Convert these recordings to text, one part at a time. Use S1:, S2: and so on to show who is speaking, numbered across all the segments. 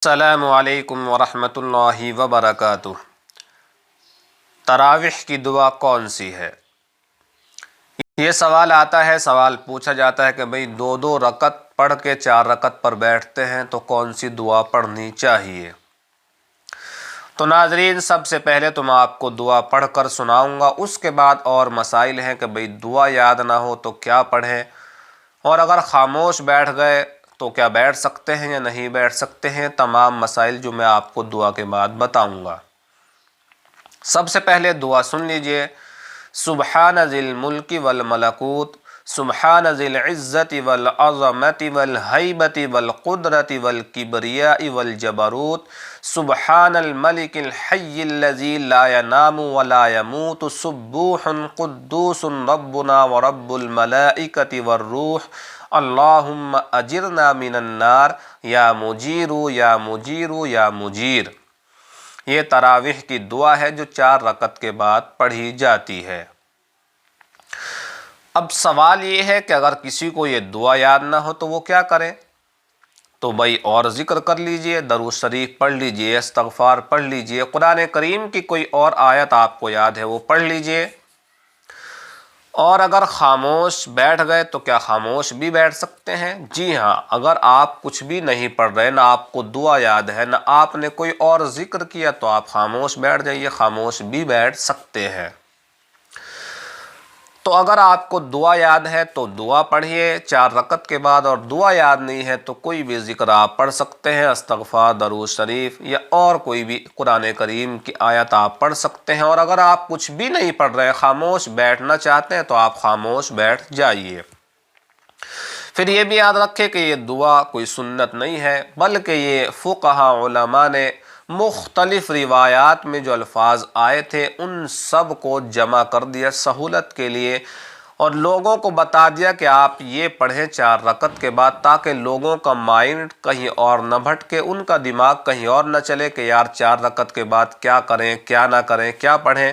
S1: السلام علیکم ورحمۃ اللہ وبرکاتہ۔ تراویح کی دعا کون سی ہے؟ یہ سوال آتا ہے، سوال پوچھا جاتا ہے کہ بھئی دو رکعت پڑھ کے 4 رکعت پر بیٹھتے ہیں تو کون سی دعا پڑھنی چاہیے؟ تو ناظرین، سب سے پہلے تو میں آپ کو دعا پڑھ کر سناؤں گا، اس کے بعد اور مسائل ہیں کہ بھئی دعا یاد نہ ہو تو کیا پڑھیں، اور اگر خاموش بیٹھ گئے تو کیا بیٹھ سکتے ہیں یا نہیں بیٹھ سکتے ہیں، تمام مسائل جو میں آپ کو دعا کے بعد بتاؤں گا۔ سب سے پہلے دعا سن لیجئے۔ سبحان ذی الملک والملکوت، سبحان ذی العزت والعظمت والہیبت والقدرت والکبریاء والجبروت، سبحان الملک الحی الذی لا ینام ولا یموت، سبوح قدوس ربنا ورب الملائکۃ والروح، اللہم اجرنا من النار یا مجیر یا مجیر یا مجیر۔ یہ تراویح کی دعا ہے جو 4 رکعت کے بعد پڑھی جاتی ہے۔ اب سوال یہ ہے کہ اگر کسی کو یہ دعا یاد نہ ہو تو وہ کیا کرے؟ تو بھائی اور ذکر کر لیجئے، درود شریف پڑھ لیجئے، استغفار پڑھ لیجئے، قرآن کریم کی کوئی اور آیت آپ کو یاد ہے وہ پڑھ لیجئے۔ اور اگر خاموش بیٹھ گئے تو کیا خاموش بھی بیٹھ سکتے ہیں؟ جی ہاں، اگر آپ کچھ بھی نہیں پڑھ رہے، نہ آپ کو دعا یاد ہے، نہ آپ نے کوئی اور ذکر کیا، تو آپ خاموش بیٹھ جائیے، خاموش بھی بیٹھ سکتے ہیں۔ تو اگر آپ کو دعا یاد ہے تو دعا پڑھیے 4 رکعت کے بعد، اور دعا یاد نہیں ہے تو کوئی بھی ذکر آپ پڑھ سکتے ہیں، استغفار، درود شریف یا اور کوئی بھی قرآن کریم کی آیت آپ پڑھ سکتے ہیں۔ اور اگر آپ کچھ بھی نہیں پڑھ رہے، خاموش بیٹھنا چاہتے ہیں تو آپ خاموش بیٹھ جائیے۔ پھر یہ بھی یاد رکھیں کہ یہ دعا کوئی سنت نہیں ہے، بلکہ یہ فقہاء علماء نے مختلف روایات میں جو الفاظ آئے تھے ان سب کو جمع کر دیا سہولت کے لیے، اور لوگوں کو بتا دیا کہ آپ یہ پڑھیں 4 رکعت کے بعد، تاکہ لوگوں کا مائنڈ کہیں اور نہ بھٹکے، ان کا دماغ کہیں اور نہ چلے کہ یار 4 رکعت کے بعد کیا کریں، کیا نہ کریں، کیا پڑھیں۔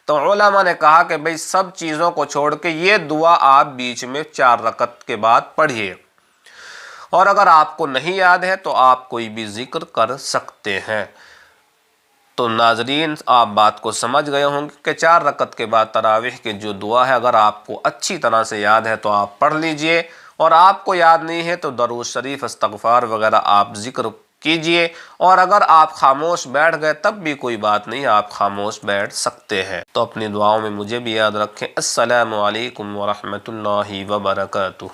S1: تو علماء نے کہا کہ بھئی سب چیزوں کو چھوڑ کے یہ دعا آپ بیچ میں 4 رکعت کے بعد پڑھیے، اور اگر آپ کو نہیں یاد ہے تو آپ کوئی بھی ذکر کر سکتے ہیں۔ تو ناظرین، آپ بات کو سمجھ گئے ہوں گے کہ 4 رکعت کے بعد تراویح کی جو دعا ہے اگر آپ کو اچھی طرح سے یاد ہے تو آپ پڑھ لیجئے، اور آپ کو یاد نہیں ہے تو درود شریف، استغفار وغیرہ آپ ذکر کیجئے، اور اگر آپ خاموش بیٹھ گئے تب بھی کوئی بات نہیں، آپ خاموش بیٹھ سکتے ہیں۔ تو اپنی دعاؤں میں مجھے بھی یاد رکھیں۔ السلام علیکم ورحمۃ اللہ وبرکاتہ۔